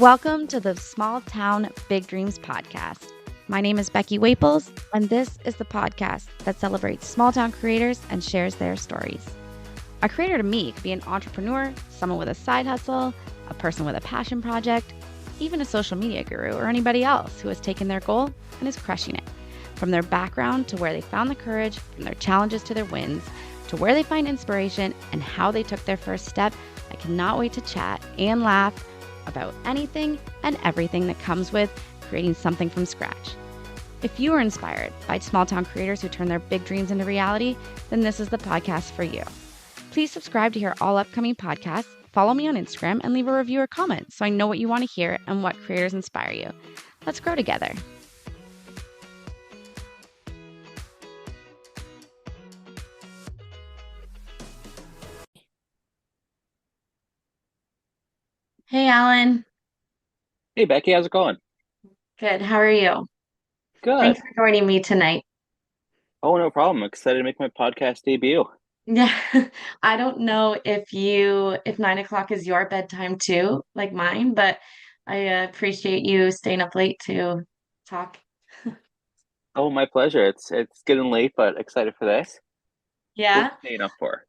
Welcome to the Small Town Big Dreams podcast. My name is Becky Waples, and this is the podcast that celebrates small town creators and shares their stories. A creator to me could be an entrepreneur, someone with a side hustle, a person with a passion project, even a social media guru, or anybody else who has taken their goal and is crushing it. From their background to where they found the courage, from their challenges to their wins, to where they find inspiration and how they took their first step, I cannot wait to chat and laugh about anything and everything that comes with creating something from scratch. If you are inspired by small town creators who turn their big dreams into reality, then this is the podcast for you. Please subscribe to hear all upcoming podcasts, follow me on Instagram, and leave a review or comment so I know what you want to hear and what creators inspire you. Let's grow together. Hey, Allan. Hey Becky, how's it going? Good. How are you? Thanks Good. for joining me tonight. Oh, no problem. I'm excited to make my podcast debut. Yeah, I don't know if 9 o'clock is your bedtime too, like mine, but I appreciate you staying up late to talk. Oh, my pleasure. It's getting late, but excited for this. What Yeah. you staying up for?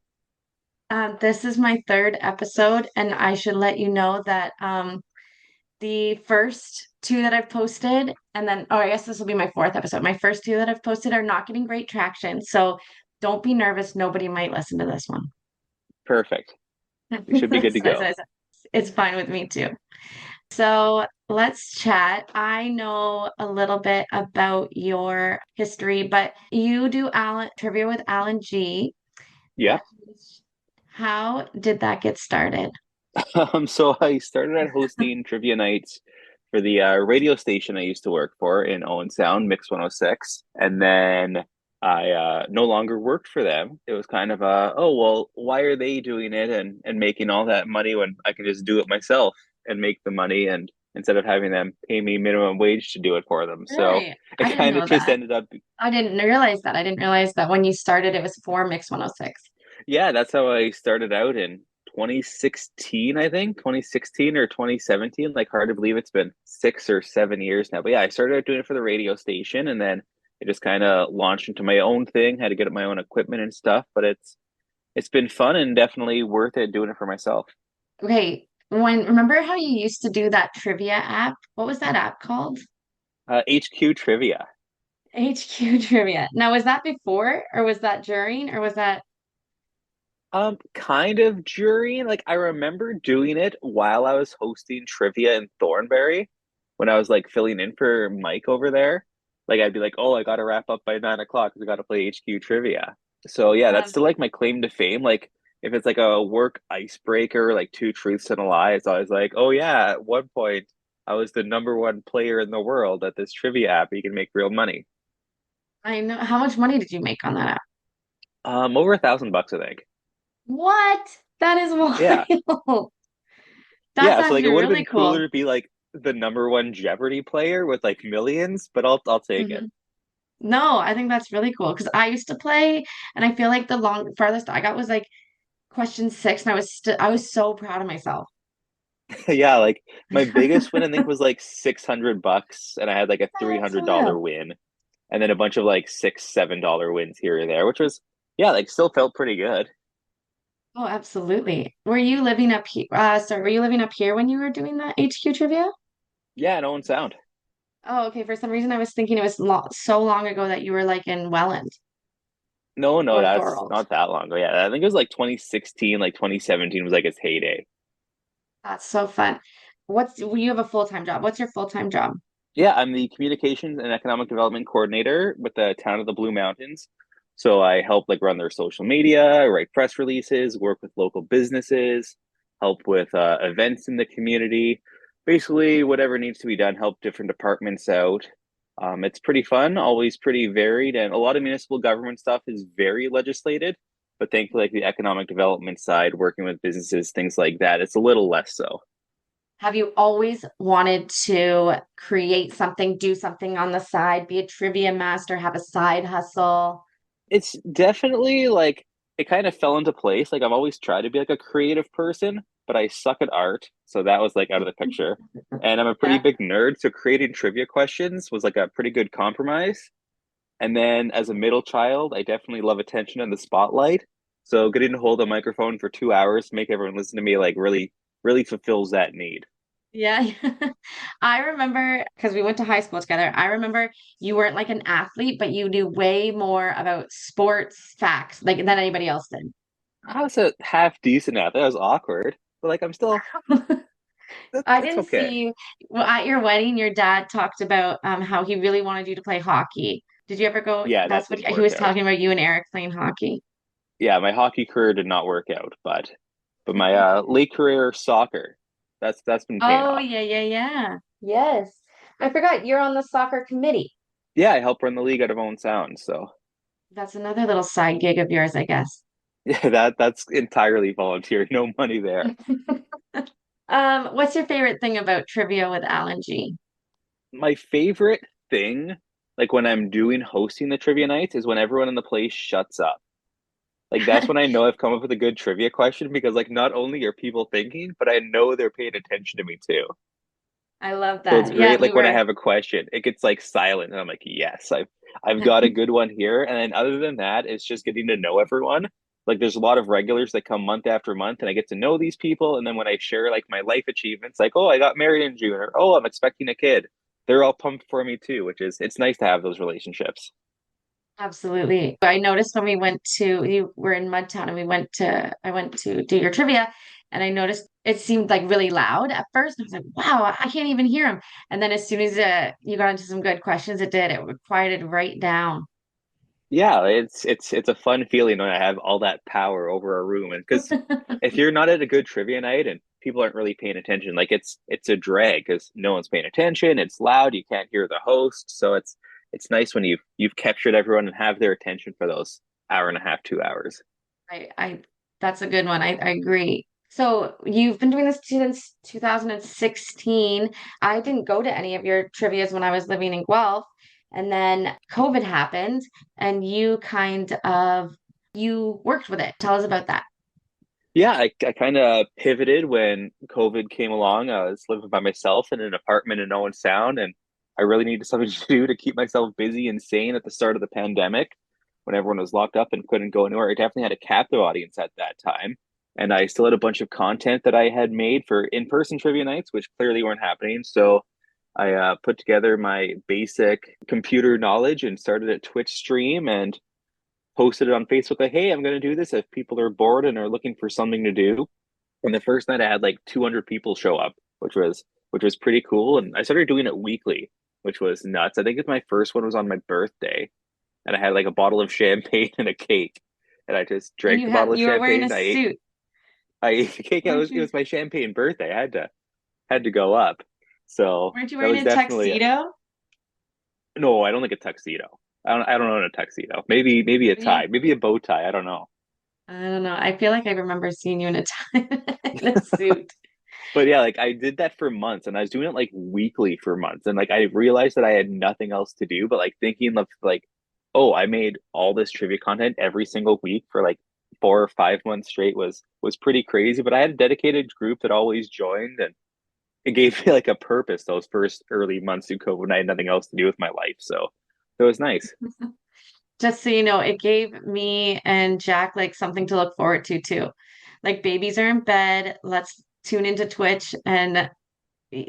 This is my third episode, and I should let you know that the first two that I've posted, and then, oh, I guess this will be my fourth episode. My first two that I've posted are not getting great traction, so don't be nervous. Nobody might listen to this one. Perfect. We should be good to go. So it's fine with me too. So let's chat. I know a little bit about your history, but you do Allan trivia with Allan G. Yeah. How did that get started? So I started out hosting trivia nights for the radio station I used to work for in Owen Sound, Mix 106. And then I no longer worked for them. It was kind of oh, well, why are they doing it and making all that money when I can just do it myself and make the money and instead of having them pay me minimum wage to do it for them. So Really? I it didn't kind of know just that. ended up, I didn't realize that. I didn't realize that when you started, it was for Mix 106. yeah, that's how I started out in 2016, I think, 2016 or 2017. Like, hard to believe it's been 6 or 7 years now. But yeah, I started out doing it for the radio station and then it just kind of launched into my own thing, had to get my own equipment and stuff. But it's been fun and definitely worth it doing it for myself. Okay, remember how you used to do that trivia app? What was that app called? HQ Trivia. HQ Trivia. Now, was that before or was that during or was that Kind of jury. Like I remember doing it while I was hosting trivia in Thornbury when I was like filling in for Mike over there. Like I'd be like, oh, I gotta wrap up by 9 o'clock because I gotta play HQ trivia. So yeah, that's still like my claim to fame. Like if it's like a work icebreaker, like two truths and a lie, it's always like, oh yeah, at one point I was the number one player in the world at this trivia app. You can make real money. I know how much money did you make on that app? Over $1,000, I think. What? That is Yeah. wild. That's Yeah, so like it actually would have really been cooler cool. to be like the number one Jeopardy player with like millions, but I'll take it. Mhm. No, I think that's really cool because I used to play, and I feel like the farthest I got was like question six, and I was so proud of myself. Yeah, like my biggest win I think was like $600 and I had like a three That's hundred wild. dollar win and then a bunch of like $6, $7 wins here or there, which was yeah, like still felt pretty good. Oh, absolutely. Were you living up here? Sorry, were you living up here when you were doing that HQ trivia? Yeah, no one sound. Oh, okay. For some reason, I was thinking it was so long ago that you were like in Welland No, no, or that's Thorold. not that long ago. Yeah, I think it was like 2016, like 2017 was like its heyday. That's so fun. You have a full-time job. What's your full-time job? Yeah, I'm the communications and economic development coordinator with the town of the Blue Mountains. So I help like run their social media, write press releases, work with local businesses, help with events in the community, basically whatever needs to be done, help different departments out. It's pretty fun, always pretty varied, and a lot of municipal government stuff is very legislated. But thankfully, like the economic development side, working with businesses, things like that, it's a little less so. Have you always wanted to create something, do something on the side, be a trivia master, have a side hustle? It's definitely like it kind of fell into place. Like I've always tried to be like a creative person, but I suck at art, so that was like out of the picture. And I'm a pretty Yeah. big nerd, so creating trivia questions was like a pretty good compromise. And then as a middle child, I definitely love attention and the spotlight. So getting to hold a microphone for 2 hours, make everyone listen to me, like really fulfills that need. Yeah. I remember because we went to high school together. I remember you weren't like an athlete, but you knew way more about sports facts like than anybody else did. I was a half decent at that. Was awkward, but like I'm still I that's didn't okay. see well, at your wedding, your dad talked about how he really wanted you to play hockey. Did you ever go? Yeah, that That's what didn't he work was out. talking about you and Eric playing hockey. Yeah, my hockey career did not work out, but my late career soccer, that's been paying Oh, off. yeah, yeah, yeah. Yes. I forgot you're on the soccer committee. Yeah, I help run the league out of Owen Sound, so That's another little side gig of yours, I guess. yeah, that's entirely volunteer, no money there. What's your favorite thing about trivia with Allan G? My favorite thing, like when I'm doing hosting the trivia nights, is when everyone in the place shuts up. Like that's when I know I've come up with a good trivia question because like not only are people thinking, but I know they're paying attention to me too. I love So it's that. Yeah, great. we Like when I were. have a question, it gets like silent, and I'm like, yes, I've got a good one here. And then other than that, it's just getting to know everyone. Like there's a lot of regulars that come month after month, and I get to know these people. And then when I share like my life achievements, like oh, I got married in June, or oh, I'm expecting a kid, they're all pumped for me too, which is it's nice to have those relationships. Absolutely. I noticed when we went to, you were in Mudtown and I went to do your trivia and I noticed it seemed like really loud at first. I was like, wow, I can't even hear him. And then as soon as you got into some good questions, it quieted right down. Yeah, it's a fun feeling when I have all that power over a room. And because if you're not at a good trivia night and people aren't really paying attention, like it's a drag because no one's paying attention. It's loud, you can't hear the host. So it's nice when you've captured everyone and have their attention for those hour and a half, 2 hours. I that's a good one. I agree. So you've been doing this since 2016. I didn't go to any of your trivias when I was living in Guelph, and then COVID happened, and you worked with it. Tell us about that. Yeah, I kind of pivoted when COVID came along. I was living by myself in an apartment in Owen Sound, and I really needed something to do to keep myself busy and sane at the start of the pandemic when everyone was locked up and couldn't go anywhere. I definitely had a captive audience at that time. And I still had a bunch of content that I had made for in-person trivia nights, which clearly weren't happening. So I put together my basic computer knowledge and started a Twitch stream and posted it on Facebook like, hey, I'm going to do this if people are bored and are looking for something to do. And the first night I had like 200 people show up, which was pretty cool. And I started doing it weekly, which was nuts. I think my first one was on my birthday, and I had like a bottle of champagne and a cake, and I just And drank the bottle of you were wearing a champagne. suit, I ate the cake. weren't It you? was my champagne birthday. I had to go up. So Weren't you that wearing was a definitely tuxedo? no. I don't think a tuxedo. I don't own a tuxedo. Maybe a You, tie. Maybe a bow tie. I don't know. I don't know. I feel like I remember seeing you in a in a suit. But yeah, like I did that for months and I was doing it like weekly for months. And like I realized that I had nothing else to do, but like thinking of like, oh, I made all this trivia content every single week for like 4 or 5 months straight was pretty crazy. But I had a dedicated group that always joined and it gave me like a purpose those first early months through COVID when I had nothing else to do with my life. So it was nice. Just so you know, it gave me and Jack like something to look forward to too. Like babies are in bed, let's tune into Twitch and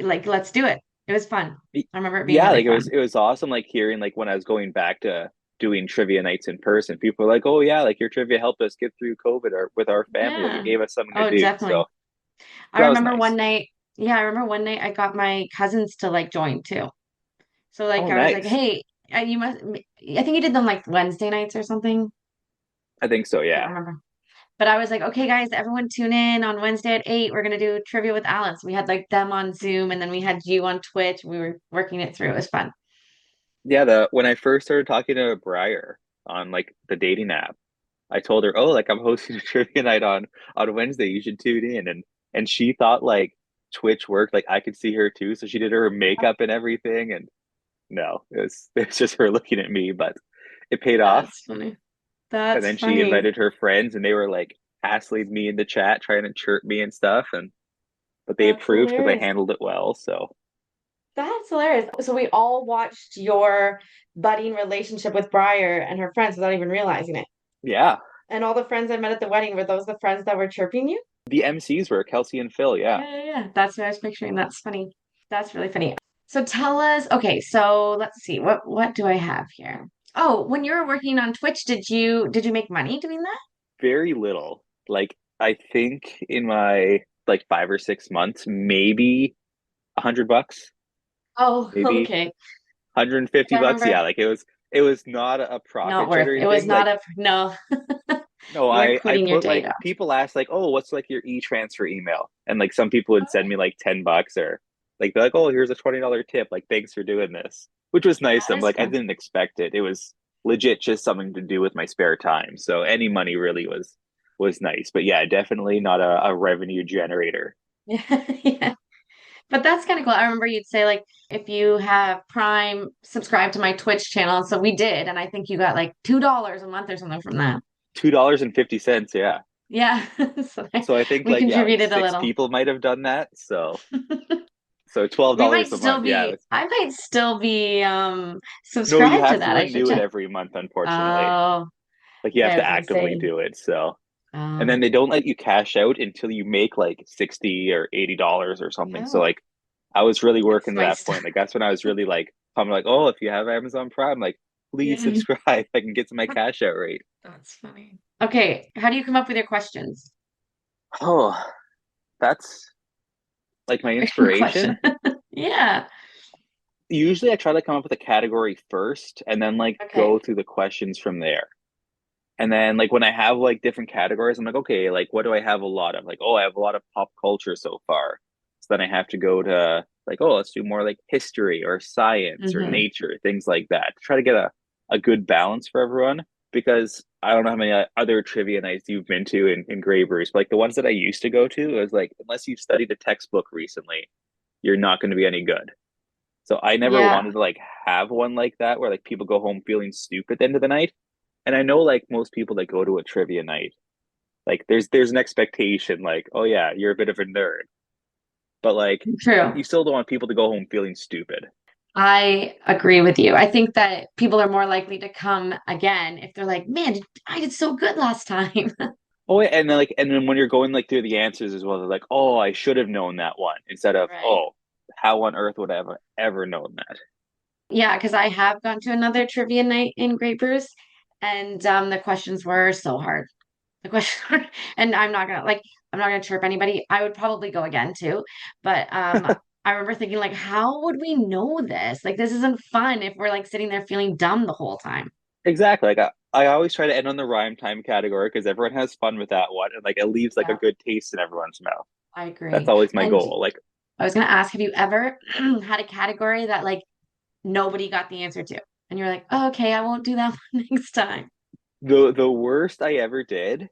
like let's do it. It was fun. I remember it being Yeah, really like it fun. was it was awesome like hearing like when I was going back to doing trivia nights in person, people were like, "Oh yeah, like your trivia helped us get through COVID or with our family, like it Yeah. gave us something to Oh, do." definitely. So I that was remember nice. one night, yeah, I remember one night I got my cousins to like join too. So like Oh, I was like, nice. hey, you must I think you did them like Wednesday nights or something. I think so, Can't yeah. remember. But I was like, okay, guys, everyone tune in on Wednesday at 8. We're gonna do trivia with Alice. We had like them on Zoom and then we had you on Twitch. We were working it through. It was fun. Yeah, the when I first started talking to Briar on like the dating app, I told her, "Oh, like I'm hosting a trivia night on Wednesday. You should tune in." And she thought like Twitch worked, like I could see her too, so she did her makeup and everything and no, it's just her looking at me, but it paid off. That's funny. And That's then she funny. invited her friends and they were like hassling me in the chat, trying to chirp me and stuff, and but they That's approved because I hilarious. handled it well. So That's hilarious. So we all watched your budding relationship with Briar and her friends without even realizing it. yeah, And all the friends I met at the wedding, were those the friends that were chirping you? the MCs were Kelsey and Phil. Yeah, Yeah. That's what I was picturing. That's funny. That's really funny. So tell us, okay, so let's see. What do I have here? Oh, when you were working on Twitch, did you make money doing that? very little. Like I think in my like 5 or 6 months, maybe $100, Oh, maybe okay. 150 I bucks. remember Yeah, like it was not a not profit worth. It was generating thing. not Like a no. no, You weren't I quitting your put day like job. people ask like, oh, what's like your e-transfer email? And like some people would send me like $10 or like they're like, oh, here's a $20 tip. Like thanks for doing this, which was nice. That I'm is like I fun. didn't expect it. It was legit just something to do with my spare time. So any money really was nice. But yeah, definitely not a revenue generator. Yeah. But that's kind of cool. I remember you'd say like if you have Prime, subscribe to my Twitch channel. So we did, and I think you got like $2 a month or something from that. $2.50. Yeah. Yeah. So So I think we like yeah, like contributed a six little. people might have done that. So twelve We might dollars a still month. Yeah. be, I might still be No, you subscribed to have to that. I should renew it check. every month, unfortunately. Oh, Like you okay. have I to was gonna actively say, do it. So and oh, then they don't let you cash out until you make like 60 or $80 or something. So no, like I was really that's working to my that stuff. point. Like that's when I was really like I'm like, oh, if you have Amazon Prime, like please Yeah. subscribe. I can get to my cash out rate. That's funny. Okay, how do you come up with your questions? Oh, that's like my Good question. inspiration. Yeah. Usually I try to come up with a category first and then like Okay. go through the questions from there. And then like when I have like different categories, I'm like, okay, like what do I have a lot of? Like, oh, I have a lot of pop culture so far. So then I have to go to like, oh, let's do more like history or science or Hmm. nature, things like that. Try to get a good balance for everyone because I don't know how many other trivia nights you've been to in Gravers, but like the ones that I used to go to, it was like, unless you've studied a textbook recently, you're not going to be any good. So I never Yeah. wanted to like have one like that where like people go home feeling stupid at the end of the night. And I know like most people that go to a trivia night, like there's an expectation like, oh yeah, you're a bit of a nerd. But like True. you still don't want people to go home feeling stupid. I agree with you. I think that people are more likely to come again if they're like, man, I did so good last time. Oh, and then like and then when you're going like through the answers as well, they're like, oh, I should have known that one instead of, Right. oh, how on earth would I have ever known that? Yeah, because I have gone to another trivia night in Great Bruce, and the questions were so hard. The questions were, and I'm not gonna chirp anybody. I would probably go again too, but I remember thinking like, how would we know this? Like, this isn't fun if we're like sitting there feeling dumb the whole time. Exactly. Like I always try to end on the rhyme time category because everyone has fun with that one and like it leaves like a Yeah, good taste in everyone's mouth. I That's agree. always my And goal. Like I was gonna ask, have you ever had a category that like nobody got the answer to, and you're like, oh, okay, I won't do that one next time. the worst I ever did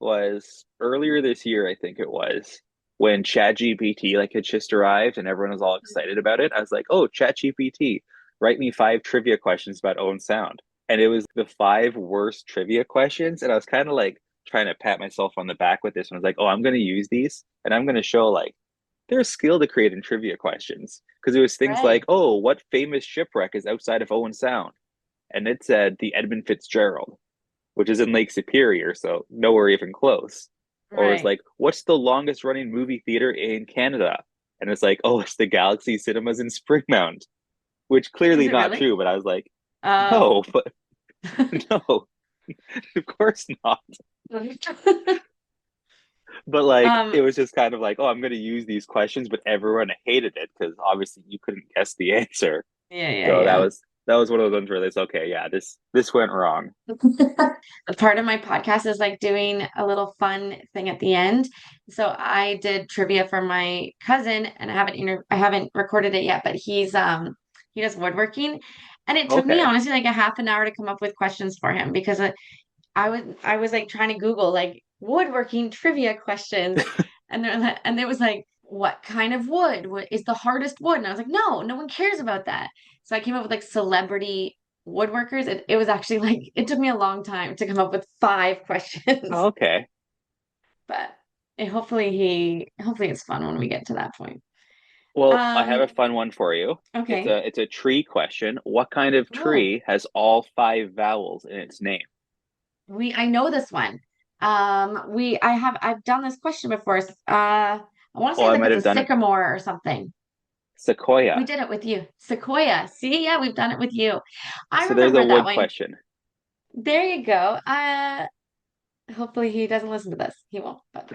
was earlier this year, I think it was, when ChatGPT like had just arrived and everyone was all excited about it. I was like, "Oh, ChatGPT, write me 5 trivia questions about own sound." And it was the 5 worst trivia questions, and I was kind of like trying to pat myself on the back with this one. I was like, "Oh, I'm going to use these, and I'm going to show like there's skill to create in trivia questions." Because it was things like, Right, "Oh, what famous shipwreck is outside of Owen Sound?" And it said the Edmund Fitzgerald, which is in Lake Superior, so nowhere even close. Or it's right. like, what's the longest running movie theater in Canada? And it's like, oh, it's the Galaxy Cinemas in Springmount, which Is clearly it not really? true. But I was like, Oh. no, but no, of course not. But like, Um, it was just kind of like, oh, I'm going to use these questions, but everyone hated it because obviously you couldn't guess the answer. yeah, So yeah, that was one of those ones where it's okay, yeah, this went wrong. yeah. A part of my podcast is like doing a little fun thing at the end. So I did trivia for my cousin, and I haven't recorded it yet, but he does woodworking, and it took me Okay. honestly like a half an hour to come up with questions for him because I was like trying to Google like woodworking trivia questions, and there was like, what kind of wood? What is the hardest wood? And I was like, no one cares about that. So I came up with like celebrity woodworkers. It was actually like it took me a long time to come up with 5 questions. Okay. but hopefully it's fun when we get to that point. Well, I have Um, a fun one for you. It's okay. a tree question. What kind of Oh, tree has all five vowels in its name? I know this one. I've done this question before. I want to Oh, say I like might it's a have done it. sycamore or something. We Sequoia. did it with you. Sequoia. See, yeah, we've done it with you. I So there's a remember that wood one. question. There you go. Hopefully he doesn't listen to this. He won't, but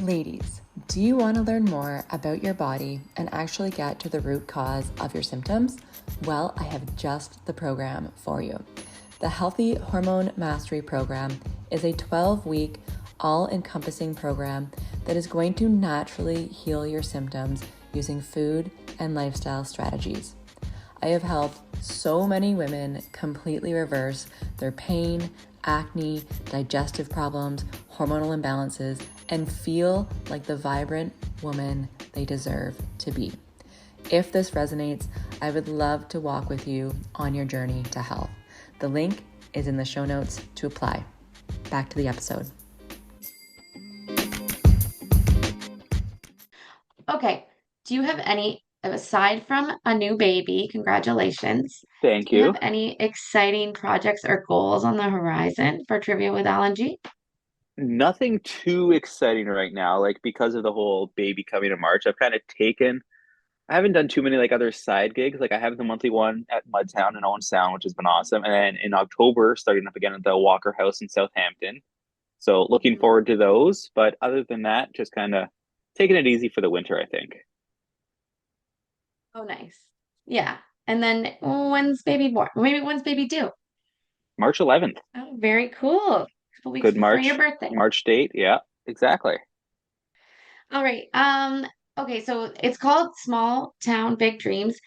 Ladies, do you want to learn more about your body and actually get to the root cause of your symptoms? Well, I have just the program for you. The Healthy Hormone Mastery Program is a 12-week, all-encompassing program that is going to naturally heal your symptoms using food and lifestyle strategies. I have helped so many women completely reverse their pain, acne, digestive problems, hormonal imbalances, and feel like the vibrant woman they deserve to be. If this resonates, I would love to walk with you on your journey to health. The link is in the show notes to apply. Back to the episode. okay. Do you have any, aside from a new baby, congratulations, Thank do you have you. any exciting projects or goals on the horizon for Trivia with Allan G? Nothing too exciting right now, like because of the whole baby coming in March. I've kind of taken I haven't done too many like other side gigs. Like I have the monthly one at Mudtown in Owen Sound, which has been awesome. And then in October, starting up again at the Walker House in Southampton. So looking Mhm. forward to those. But other than that, just kind of taking it easy for the winter, I think. Oh, nice. Yeah. And then when's baby born? Maybe when's baby due? March 11th. Oh, very cool. A couple weeks Good before your March, birthday. March date. Yeah, exactly. All right. Okay, so it's called Small Town Big Dreams.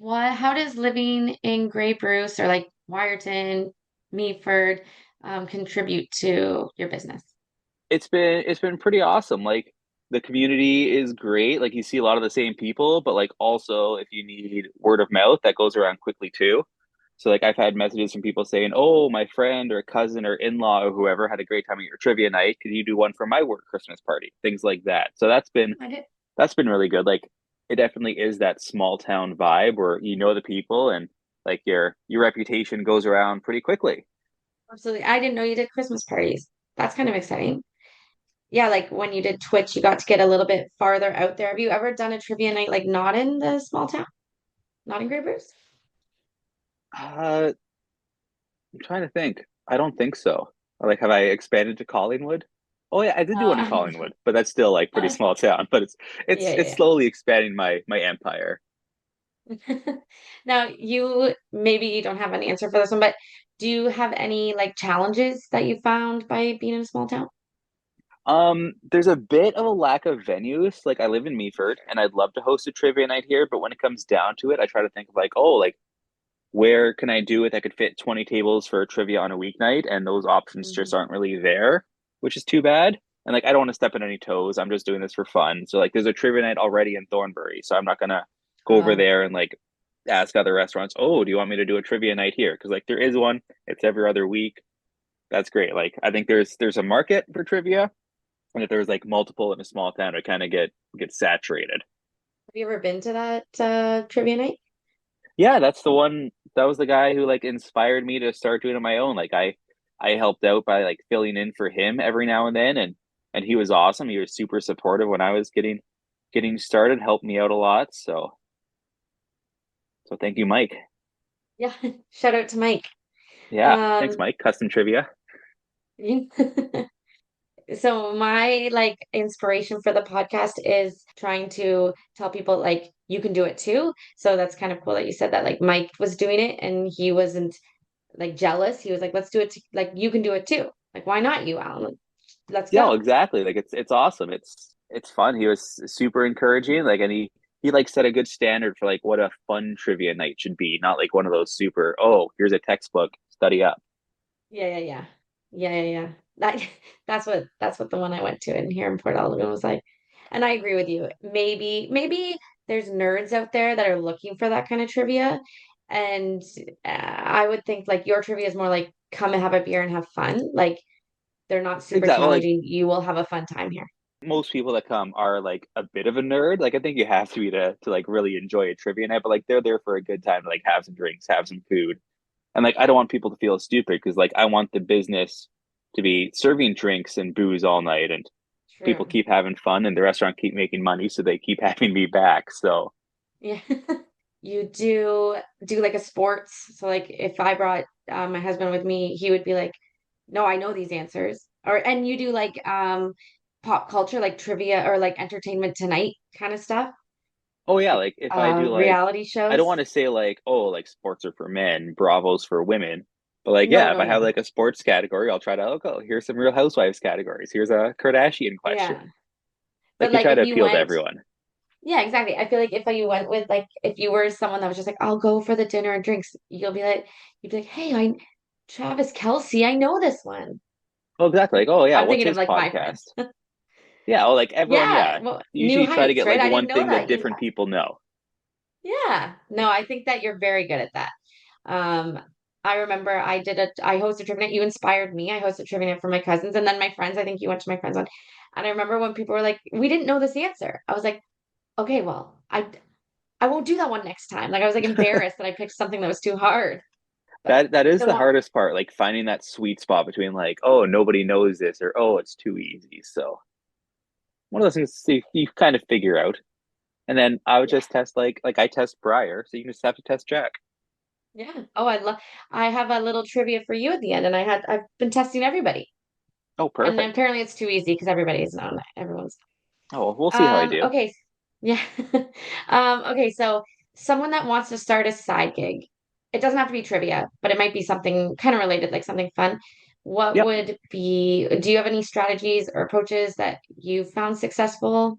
How does living in Grey Bruce or like Wyerton, Meaford, contribute to your business? It's been pretty awesome. Like the community is great. Like you see a lot of the same people, but like also if you need word of mouth, that goes around quickly too. So like I've had messages from people saying, "Oh, my friend or cousin or in-law or whoever had a great time at your trivia night. Could you do one for my work Christmas party?" Things like that. So I did. that's been really good. Like it definitely is that small town vibe where you know the people and like your reputation goes around pretty quickly. Absolutely. I didn't know you did Christmas parties. That's kind of exciting. Yeah, like when you did Twitch, you got to get a little bit farther out there. Have you ever done a trivia night like not in the small town? Not in Grey Bruce? I'm trying to think. I don't think so. Like, have I expanded to Collingwood? Oh yeah, I did do one in Uh, Collingwood, but that's still like pretty small town. But yeah, it's yeah, slowly expanding my empire. yeah. Now, maybe you don't have an answer for this one, but do you have any like challenges that you found by being in a small town? There's a bit of a lack of venues. Like I live in Meaford and I'd love to host a trivia night here, but when it comes down to it, I try to think of like, oh, like where can I do it that could fit 20 tables for a trivia on a weeknight? And those options just Mhm. aren't really there, which is too bad. And like I don't want to step on any toes. I'm just doing this for fun. So like there's a trivia night already in Thornbury. So I'm not gonna go over Oh, there and like ask other restaurants, oh, do you want me to do a trivia night here? Because like there is one, it's every other week. That's great. Like I think there's a market for trivia. And if there's like multiple in a small town, it kind of get saturated. have you ever been to that trivia night? Yeah, that's the one. That was the guy who like inspired me to start doing it on my own. Like I helped out by like filling in for him every now and then, and he was awesome. He was super supportive when I was getting started, helped me out a lot. So thank you, Mike. Yeah, shout out to Mike. Yeah, thanks, Um, Mike. Custom trivia. so my like inspiration for the podcast is trying to tell people like you can do it too. So that's kind of cool that you said that like Mike was doing it and he wasn't like jealous. He was like, let's do it. Like you can do it too. Like why not you, Alan? Let's Yeah, go. exactly. Like it's awesome. It's fun. He was super encouraging. Like and he like set a good standard for like what a fun trivia night should be. Not like one of those super, oh, here's a textbook, study up. Yeah, yeah, yeah. Yeah, yeah, yeah. That that's what the one I went to in here in Port Elgin was like. And I agree with you. Maybe there's nerds out there that are looking for that kind of trivia. And I would think like your trivia is more like come and have a beer and have fun. Like they're not super Exactly. Like challenging. You will have a fun time here. most people that come are like a bit of a nerd. Like I think you have to be to like really enjoy a trivia night, but like they're there for a good time to like have some drinks, have some food. And like I don't want people to feel stupid because like I want the business to be serving drinks and booze all night and people True. keep having fun and the restaurant keep making money so they keep having me back. So Yeah. You do like a sports. So like if I brought my husband with me, he would be like, "No, I know these answers." Or and you do like pop culture, like trivia or like entertainment tonight kind of stuff, oh yeah, like like if I do like reality I don't shows. want to say like, oh, like sports are for men, Bravo's for women. But like, No, yeah, if no, I have no. like a sports category, I'll try to, oh, go, here's some Real Housewives categories. Here's a Kardashian question. Yeah. Like But you like try if to you appeal to went, everyone. yeah, exactly. I feel like if you went with like if you were someone that was just like, I'll go for the dinner and drinks, you'd be like, hey, I Travis Kelsey, I know this one. Oh, exactly. Like, oh yeah, I'm what's thinking of his like my friends. podcast? Yeah, oh like everyone, Yeah, yeah. well, You New usually try to Heights, get right? like I didn't one know thing that that. different people know. Yeah. No, I think that you're very good at that. Um, I remember I hosted trivia night. You inspired me. I hosted trivia night for my cousins and then my friends. I think you went to my friends one. And I remember when people were like, we didn't know this answer. I was like, okay, well, I won't do that one next time. Like I was like embarrassed that I picked something that was too hard. But That is the the one, hardest part, like finding that sweet spot between like, oh, nobody knows this or oh, it's too easy. So one of those things you kind of figure out. And then I would yeah, just test like I test Briar, so you just have to test Jack. yeah. Oh, I have a little trivia for you at the end, and I've been testing everybody. Oh, And perfect. apparently it's too easy because everybody's known that. Everyone's Oh, well, we'll see how I do. Okay. Yeah. Okay, so someone that wants to start a side gig. It doesn't have to be trivia, but it might be something kind of related, like something fun. What Yep. would be, do you have any strategies or approaches that you've found successful?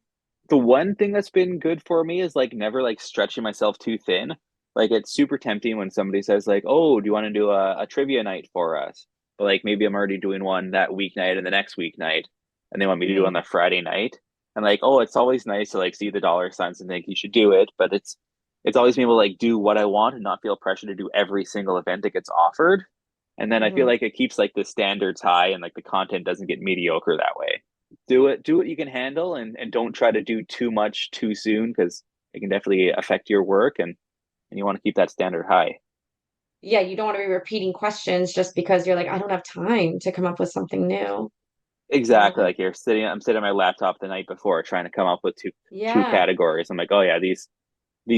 The one thing that's been good for me is like never like stretching myself too thin. Like it's super tempting when somebody says like, "Oh, do you want to do a trivia night for us?" But like maybe I'm already doing one that weeknight and the next weeknight, and they want me to do on Hmm. the Friday night. And like, oh, it's always nice to like see the dollar signs and think you should do it, but it's always being able to like do what I want and not feel pressure to do every single event that gets offered. And then I feel Hmm. like it keeps like the standards high and like the content doesn't get mediocre that way. Do what you can handle and don't try to do too much too soon because it can definitely affect your work and you want to keep that standard high. Yeah, you don't want to be repeating questions just because you're like, I don't have time to come up with something new. Exactly. Yeah. Like I'm sitting on my laptop the night before trying to come up with two Yeah. categories. I'm like, oh yeah, these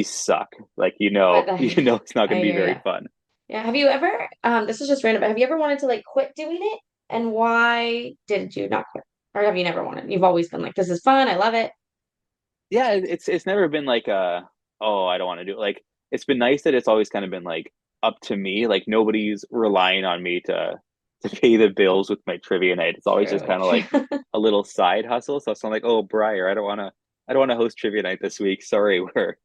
suck. Like But you know it's not I gonna be hear very you. fun. Yeah. Have you ever, this is just random, but have you ever wanted to like quit doing it? And why did you not quit? Or have you never wanted? You've always been like, this is fun. I love it. Yeah, it's never been like oh, I don't want to do it. Like it's been nice that it's always kind of been like up to me. Like nobody's relying on me to pay the bills with my trivia night. It's always just True. kind of like a little side hustle. So it's not like, oh, Briar, I don't want to host trivia night this week. Sorry, we're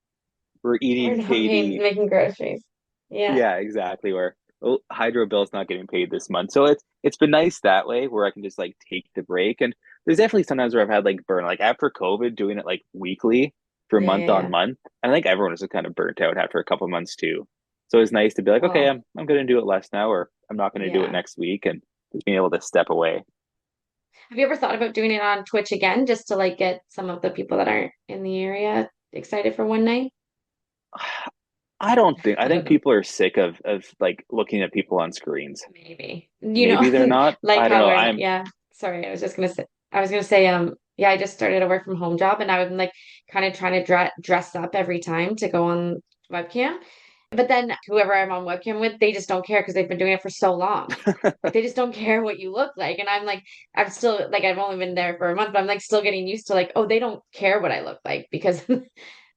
We're eating not paying, KD. making groceries. Yeah. Yeah, exactly. Where oh, hydro bill's not getting paid this month. So it's been nice that way where I can just like take the break. And there's definitely sometimes where I've had like burn like after COVID doing it like weekly for Yeah. month Yeah. on Yeah. month. I think everyone was just kind of burnt out after a couple of months too. So it's nice to be like, okay, Well, I'm gonna do it less now or I'm not gonna do it yeah. next week and just being able to step away. Have you ever thought about doing it on Twitch again, just to like get some of the people that aren't in the area excited for one night? I think people are sick of like looking at people on screens. Maybe. Maybe they're not. Like I don't how know. when, I'm yeah, sorry, I was gonna say, yeah, I just started a work from home job and I was like kind of trying to dress up every time to go on webcam. But then whoever I'm on webcam with, they just don't care because they've been doing it for so long. Like they just don't care what you look like. And I'm like, I'm still like, I've only been there for a month, but I'm like still getting used to like, oh, they don't care what I look like because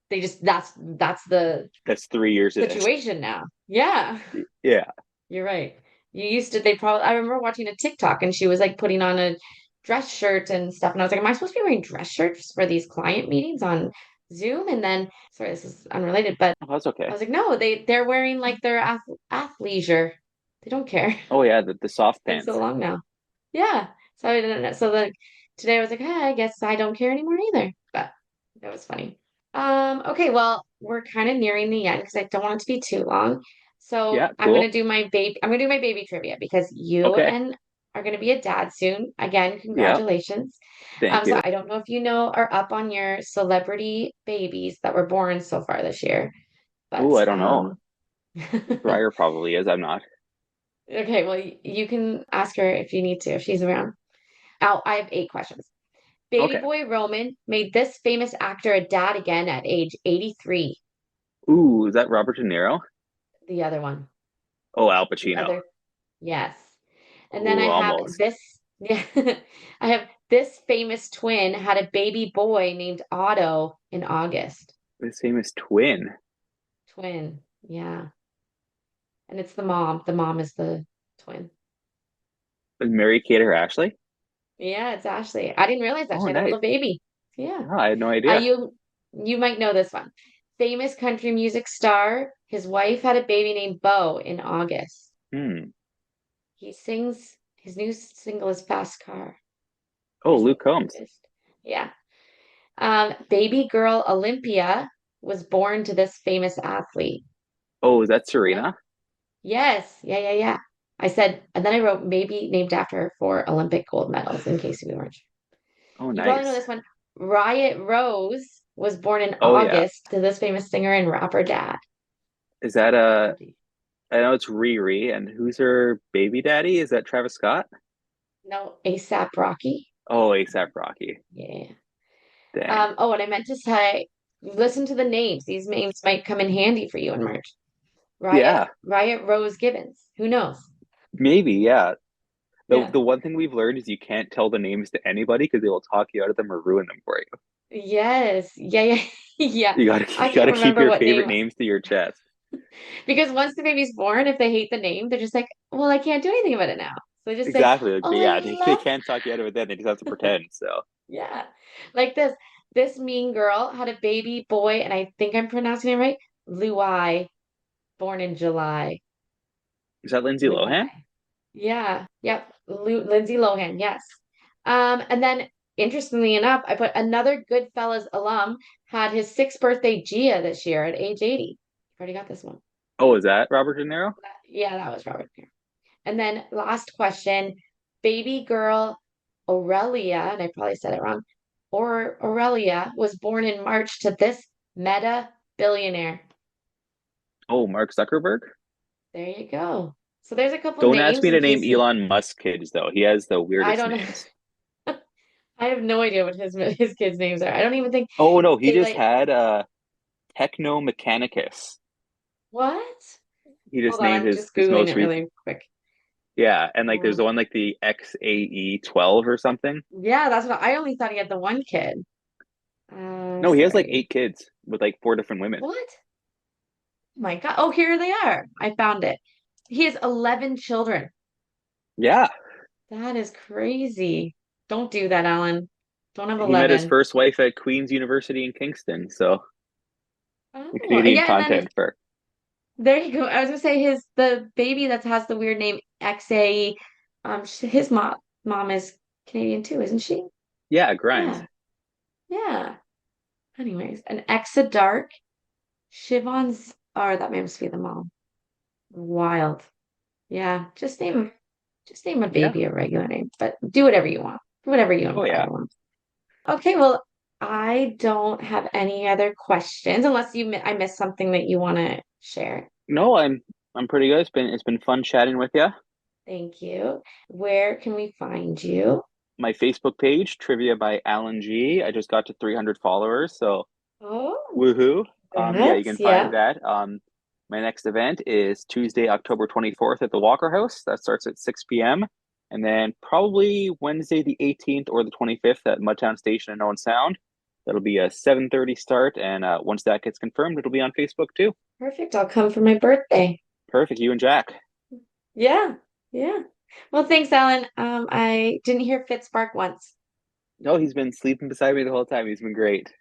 they just that's the that's 3 years of this. situation now. Yeah. Yeah. You're right. They probably, I remember watching a TikTok and she was like putting on a dress shirt and stuff. And I was like, am I supposed to be wearing dress shirts for these client meetings on Zoom? And then, sorry, this is unrelated, but Oh, that's I okay. was like, no, they're wearing like their athleisure. They don't care. Oh yeah, the soft It's been so pants. long now. Yeah. So I didn't know. So like today I was like, hey, I guess I don't care anymore either. But that was funny. Okay, well, we're kind of nearing the end because I don't want it to be too long. Yeah, So cool. I'm gonna do my baby trivia because you Okay. and are gonna be a dad soon. Again, Yeah, congratulations. thank So you. I don't know if you know or up on your celebrity babies that were born so far this year, Oh, but I don't know. Briar probably is. I'm not. okay, well you can ask her if you need to, if she's around. I have 8 questions. Baby Okay. boy Roman made this famous actor a dad again at age 83. Ooh, is that Robert De Niro? The other one. Oh, Al The Pacino. other. Yes. And then Ooh, I have almost. this. Yeah. I have this famous twin had a baby boy named Otto in August. This famous twin. Twin. Yeah. And it's the mom. The mom is the twin. Is Mary Kate or Ashley? Yeah, it's Ashley. I didn't realize that Oh, she had a nice. little baby. Yeah. Oh, I had no idea. You might know this one. Famous country music star. His wife had a baby named Bo in August. Hmm. He sings his new single is Fast Car. Oh, There's no Luke Combs. artist. Yeah. Baby girl Olympia was born to this famous athlete. Oh, is that No? Serena? Yes. Yeah, yeah, yeah. I said, and then I wrote maybe named after her for Olympic gold medals in case you weren't sure. Oh, You probably know nice. this one. Riot Rose was born in Oh, yeah. August to this famous singer and rapper dad. Is that I know it's Riri, and who's her baby daddy? Is that Travis Scott? No, ASAP Rocky. Oh, ASAP Rocky. Yeah. Dang. Oh, and I meant to say, listen to the names. These names might come in handy for you in March. Yeah, Riot Rose Gibbons. Who knows? maybe. Yeah. The Yeah. the one thing we've learned is you can't tell the names to anybody because they will talk you out of them or ruin them for you. Yes. Yeah, yeah. Yeah. You I can't gotta keep remember your what favorite name names to your chest. because once the baby's born, if they hate the name, they're just like, well, I can't do anything about it now. So they just say, Exactly. Like, oh, I yeah, they love, can't talk you out of it then. They just have to pretend. So yeah. Like this. This mean girl had a baby boy, and I think I'm pronouncing it right. Luai, born in July. is that Lindsay Lohan? Luai. Yeah. Yep. Lindsay Lohan. Yes. And then interestingly enough, I put another Goodfellas alum had his 6th birthday Gia this year at age 80. Already got this one. Oh, is that Robert De Niro? Yeah, that was Robert. And then last question, baby girl Aurelia, and I probably said it wrong, or Aurelia was born in March to this meta billionaire. Oh, Mark Zuckerberg? There you go. So there's a couple Don't ask names me in to name case you, Elon Musk kids though. He has the I weirdest don't names. know. I have no idea what his kids' names are. I don't even think Oh no, he they just like had Techno Mechanicus. what? He just Hold on, named I'm just his Googling most it recent. really quick. Yeah, and like there's Um, the one like the XAE 12 or something. yeah, that's what I only thought he had the one kid. No, he has like Sorry. 8 kids with like 4 different women. What? My God. Oh, here they are. I found it. He has 11 children. Yeah, That is crazy. Don't do that, Alan. Don't have he met his 11. first wife at Queen's University in Kingston. So the Oh, Canadian yeah, and then content for there you go. I was gonna say the baby that has the weird name XA, his mom is Canadian too, isn't she? yeah, Grimes. Yeah. Yeah. Anyways, an Exa Dark, Shivon's, or that may must be the mom. Wild. Yeah, just name a Yeah. baby a regular name, but do whatever you want. Whatever you and Oh yeah. Brian want. Okay, well, I don't have any other questions unless I missed something that you want to share. No, I'm pretty good. It's been fun chatting with you. Thank you. Where can we find you? My Facebook page, Trivia by Allan G. I just got to 300 followers, so Oh, woohoo. Yeah, you congrats. can Yeah. find that. My next event is Tuesday, October 24th at the Walker House. That starts at 6 p.m. And then probably Wednesday the 18th or the 25th at Mudtown Station in Owen Sound. That'll be a 7:30 start, and once that gets confirmed, it'll be on Facebook too. Perfect. I'll come for my birthday. Perfect. You and Jack. Yeah. Yeah. Well, thanks, Alan. I didn't hear Fitz bark once. No, he's been sleeping beside me the whole time. He's been great.